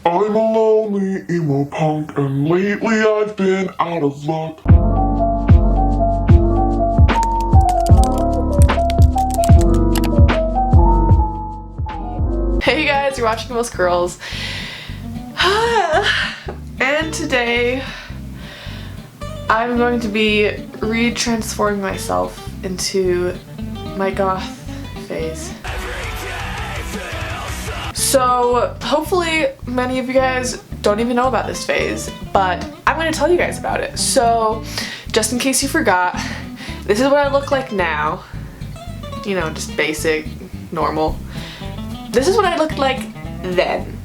I'm a lonely emo punk, and lately I've been out of luck. Hey guys, you're watching Most Girls. And today I'm going to be re-transforming myself into my goth phase. So hopefully many of you guys don't even know about this phase, but I'm going to tell you guys about it. So just in case you forgot, this is what I look like now. You know, just basic, normal. This is what I looked like then.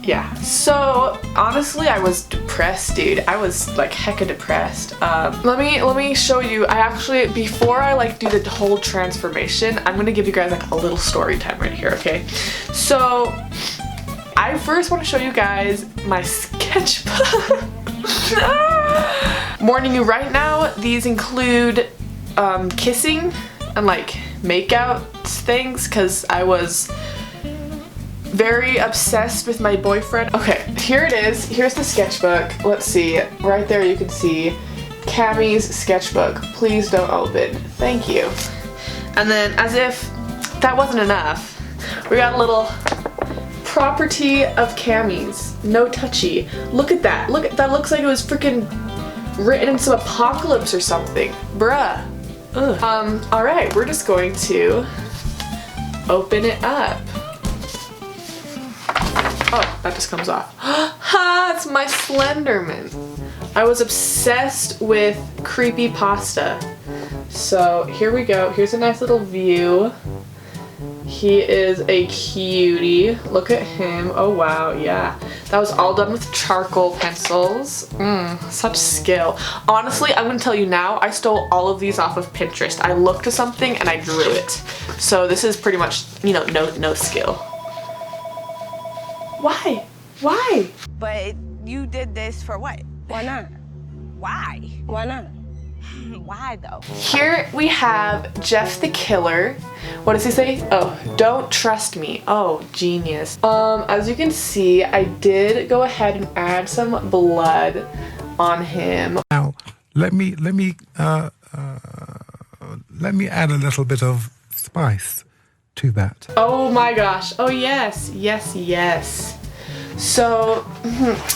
Yeah, so honestly I was depressed, dude. I was like hecka depressed. Let me show you. I actually, before I like do the whole transformation, I'm gonna give you guys like a little story time right here, okay? So I first want to show you guys my sketchbook. Warning you right now, these include kissing and like makeout things because I was very obsessed with my boyfriend. Okay, here it is. Here's the sketchbook. Let's see. Right there you can see Cammy's sketchbook. Please don't open. Thank you. And then, as if that wasn't enough, we got a little property of Cammy's. No touchy. Look at that. Look at that. Looks like it was freaking written in some apocalypse or something. Bruh. Ugh. Alright, we're just going to open it up. Oh, that just comes off. Ha! It's my Slenderman. I was obsessed with creepy pasta. So here we go. Here's a nice little view. He is a cutie. Look at him. Oh wow, yeah. That was all done with charcoal pencils. Such skill. Honestly, I'm gonna tell you now, I stole all of these off of Pinterest. I looked at something and I drew it. So this is pretty much, you know, no skill. Why? Why? But you did this for what? Why not? Why? Why not? Why though? Here we have Jeff the Killer. What does he say? Oh, don't trust me. Oh, genius. As you can see, I did go ahead and add some blood on him. Now, let me add a little bit of spice to that. Oh my gosh. Oh yes. Yes, yes. So,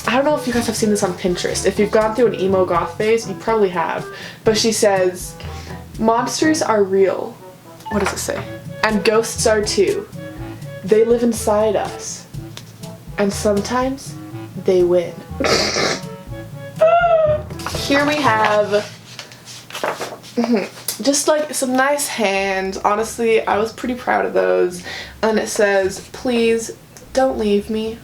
I don't know if you guys have seen this on Pinterest. If you've gone through an emo goth phase, you probably have. But she says, monsters are real. What does it say? And ghosts are too. They live inside us. And sometimes they win. Here we have just like some nice hands. Honestly, I was pretty proud of those. And it says, please don't leave me.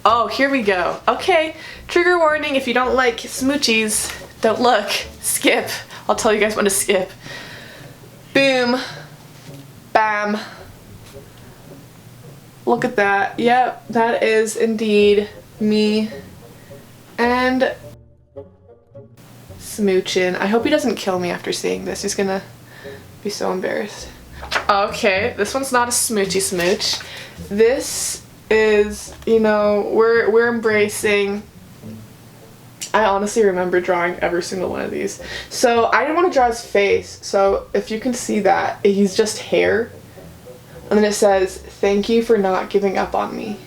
Oh, here we go. Okay, trigger warning, if you don't like smoochies, don't look. Skip. I'll tell you guys when to skip. Boom. Bam. Look at that. Yep, that is indeed me. And smoochin'. I hope he doesn't kill me after seeing this. He's gonna be so embarrassed. Okay, this one's not a smoochy smooch. This is, you know, we're embracing. I honestly remember drawing every single one of these. So I didn't want to draw his face, so if you can see that, he's just hair. And then it says, thank you for not giving up on me.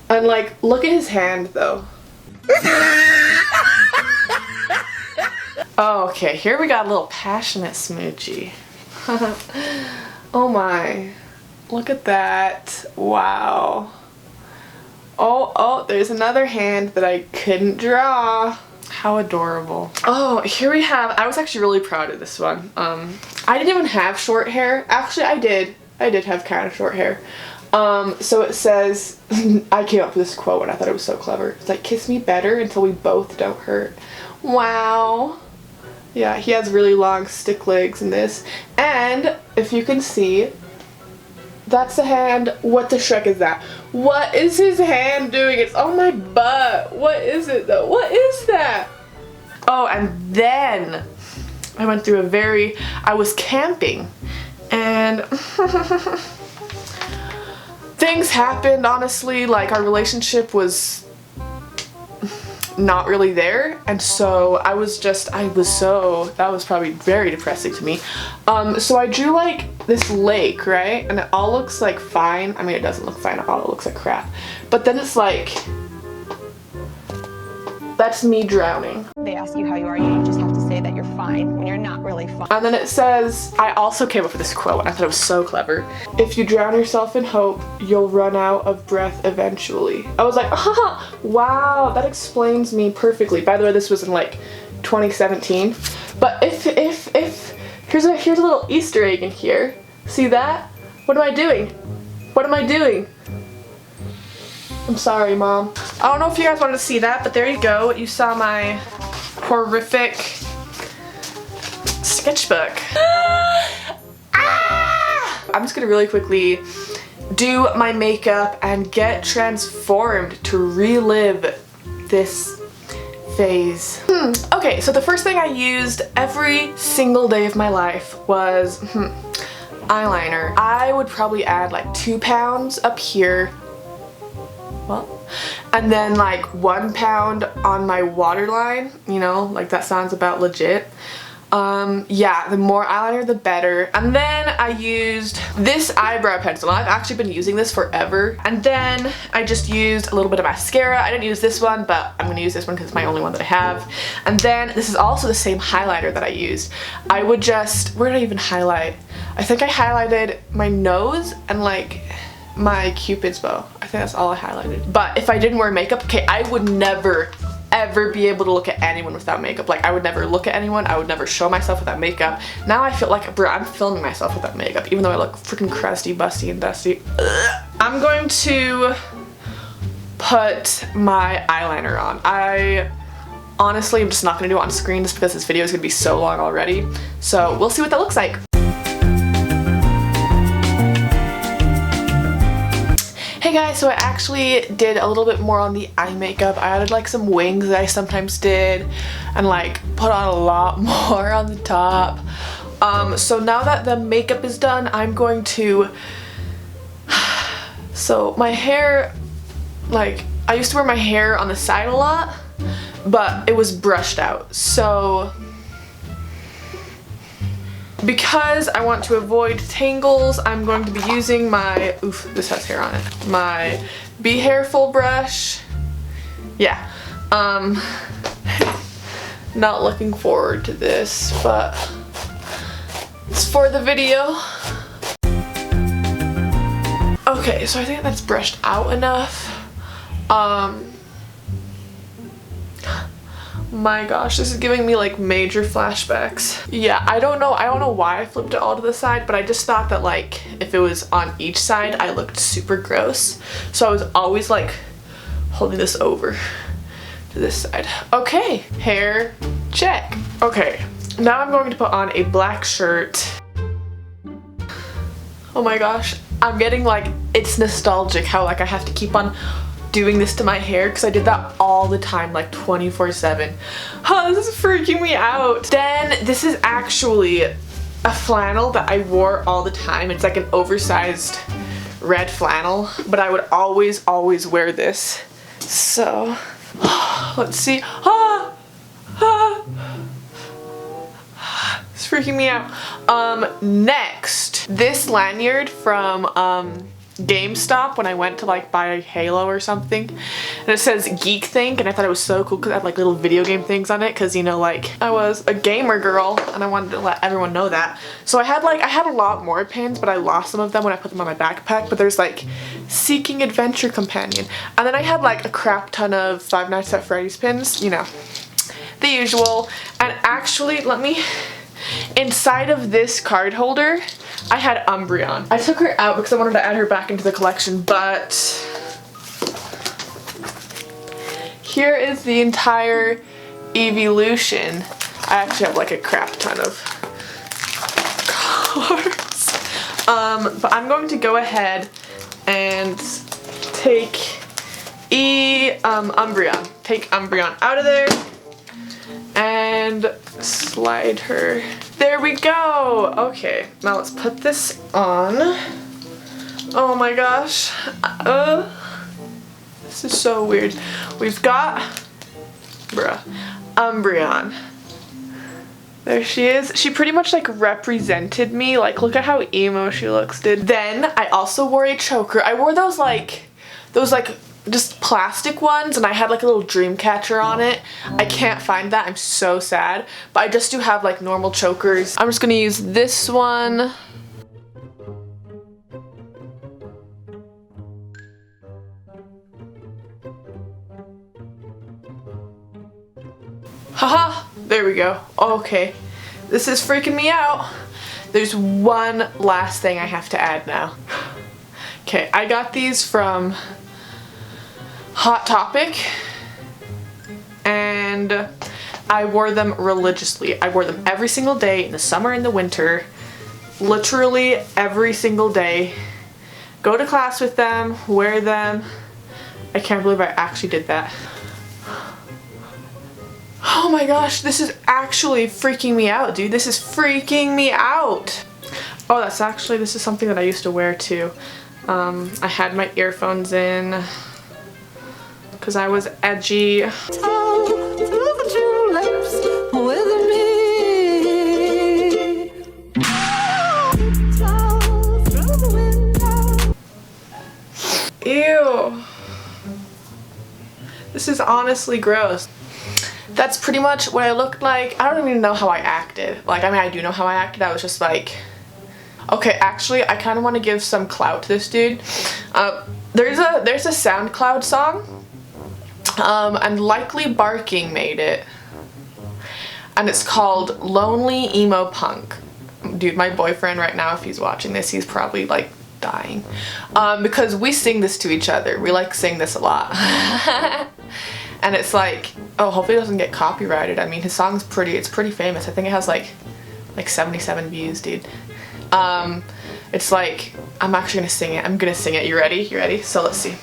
And like, look at his hand though. Oh, okay, here we got a little passionate smoochie. Oh my, look at that. Wow. Oh, there's another hand that I couldn't draw. How adorable. Oh, here we have, I was actually really proud of this one. I didn't even have short hair. Actually, I did have kind of short hair. So it says, I came up with this quote and I thought it was so clever. It's like, kiss me better until we both don't hurt. Wow. Yeah, he has really long stick legs in this. And if you can see, that's the hand. What the Shrek is that? What is his hand doing? It's on my butt. What is it though? What is that? Oh, and then I went through I was camping and things happened, honestly. Like, our relationship was not really there, and so that was probably very depressing to me. So I drew like this lake, right? And it all looks like fine. I mean, it doesn't look fine at all, it looks like crap. But then it's like, that's me drowning. They ask you how you are, you just have to say that you're fine when you're not really fine. And then it says, I also came up with this quote and I thought it was so clever. If you drown yourself in hope, you'll run out of breath eventually. I was like, ah, wow, that explains me perfectly. By the way, this was in like 2017. But if here's a little Easter egg in here. See that? What am I doing? What am I doing? I'm sorry, Mom. I don't know if you guys wanted to see that, but there you go. You saw my horrific sketchbook. I'm just gonna really quickly do my makeup and get transformed to relive this phase. Okay, so the first thing I used every single day of my life was eyeliner. I would probably add like 2 pounds up here. Well, and then like 1 pound on my waterline, you know, like that sounds about legit. Yeah, the more eyeliner the better. And then I used this eyebrow pencil. I've actually been using this forever. And then I just used a little bit of mascara. I didn't use this one, but I'm gonna use this one because it's my only one that I have. And then this is also the same highlighter that I used. I would just, where did I even highlight? I think I highlighted my nose and like my Cupid's bow. I think that's all I highlighted. But if I didn't wear makeup, okay, I would never ever be able to look at anyone without makeup. Like, I would never look at anyone, I would never show myself without makeup. Now I feel like, bro, I'm filming myself without makeup, even though I look freaking crusty, busty, and dusty. Ugh. I'm going to put my eyeliner on. I honestly am just not gonna do it on screen just because this video is gonna be so long already. So we'll see what that looks like. Hey guys, so I actually did a little bit more on the eye makeup. I added like some wings that I sometimes did and like put on a lot more on the top. So now that the makeup is done, I'm going to, so my hair, like I used to wear my hair on the side a lot, but it was brushed out. So because I want to avoid tangles, I'm going to be using my, oof, this has hair on it, my Be Hairful brush. Yeah, not looking forward to this, but it's for the video. Okay, so I think that's brushed out enough. My gosh, this is giving me like major flashbacks. Yeah, I don't know why I flipped it all to the side, but I just thought that like if it was on each side I looked super gross. So I was always like holding this over to this side. Okay, hair check. Okay, now I'm going to put on a black shirt. Oh my gosh, I'm getting like, it's nostalgic how like I have to keep on doing this to my hair because I did that all the time, like 24/7. Oh, this is freaking me out. Then this is actually a flannel that I wore all the time. It's like an oversized red flannel, but I would always wear this. So let's see. It's freaking me out. Next, this lanyard from GameStop when I went to like buy Halo or something, and it says Geek Think, and I thought it was so cool because it had like little video game things on it, because you know, like I was a gamer girl and I wanted to let everyone know that. So I had a lot more pins, but I lost some of them when I put them on my backpack. But there's like Seeking Adventure Companion, and then I had like a crap ton of Five Nights at Freddy's pins, you know, the usual. And actually, let me, inside of this card holder I had Umbreon. I took her out because I wanted to add her back into the collection, but here is the entire Evolution. I actually have like a crap ton of cards. But I'm going to go ahead and take Umbreon. Take Umbreon out of there and slide her. There we go. Okay, now let's put this on. Oh my gosh. This is so weird. We've got, Umbreon. There she is. She pretty much like represented me. Like, look at how emo she looks, dude. Then I also wore a choker. I wore those like just plastic ones, and I had like a little dream catcher on it. I can't find that. I'm so sad. But I just do have like normal chokers. I'm just gonna use this one. Haha, there we go. Okay, this is freaking me out. There's one last thing I have to add now. Okay, I got these from Hot Topic, and I wore them religiously. I wore them every single day in the summer and the winter, literally every single day. Go to class with them, wear them. I can't believe I actually did that. Oh my gosh, this is actually freaking me out, dude. This is freaking me out. Oh, this is something that I used to wear too. I had my earphones in because I was edgy. Ew. This is honestly gross. That's pretty much what I looked like. I don't even know how I acted. Like, I mean, I do know how I acted. I was just like, okay, actually, I kind of want to give some clout to this dude. There's a SoundCloud song, and Likely Barking made it, and it's called Lonely Emo Punk. Dude, my boyfriend right now, if he's watching this, he's probably like dying, because we sing this to each other. We like sing this a lot. And it's like, oh, hopefully it doesn't get copyrighted. I mean, his song's it's pretty famous. I think it has like 77 views, dude. It's like, I'm actually gonna sing it. I'm gonna sing it. You ready? You ready? So let's see.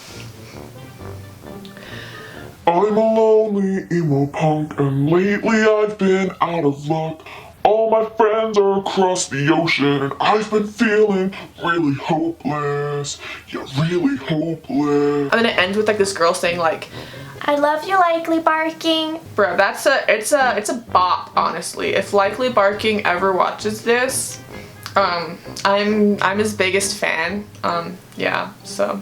I'm a lonely emo punk, and lately I've been out of luck. All my friends are across the ocean, and I've been feeling really hopeless. Yeah, really hopeless. And then it ends with like this girl saying like, I love you, Likely Barking. bro, it's a bop, honestly. If Likely Barking ever watches this, I'm his biggest fan. Yeah, so.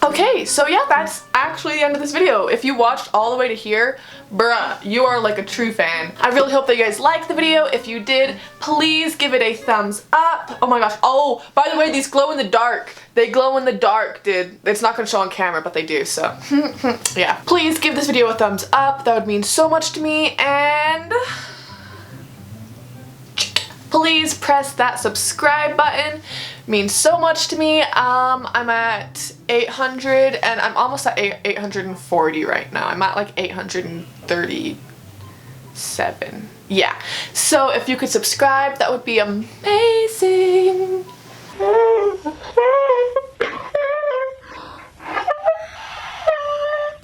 Okay, so yeah, that's actually the end of this video. If you watched all the way to here, bruh, you are like a true fan. I really hope that you guys liked the video. If you did, please give it a thumbs up. Oh my gosh. Oh, by the way, these glow in the dark. They glow in the dark, dude. It's not gonna show on camera, but they do, so. Yeah. Please give this video a thumbs up. That would mean so much to me, and please press that subscribe button. Means so much to me. I'm at 800 and I'm almost at 840 right now. I'm at like 837. Yeah. So if you could subscribe, that would be amazing.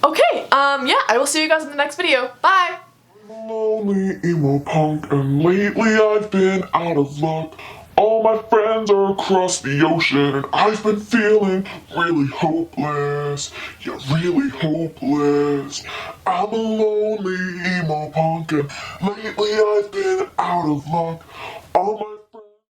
Okay, yeah, I will see you guys in the next video. Bye! Lonely emo punk, and lately I've been out of luck. All my friends are across the ocean, and I've been feeling really hopeless. Yeah, really hopeless. I'm a lonely emo punk, and lately I've been out of luck. All my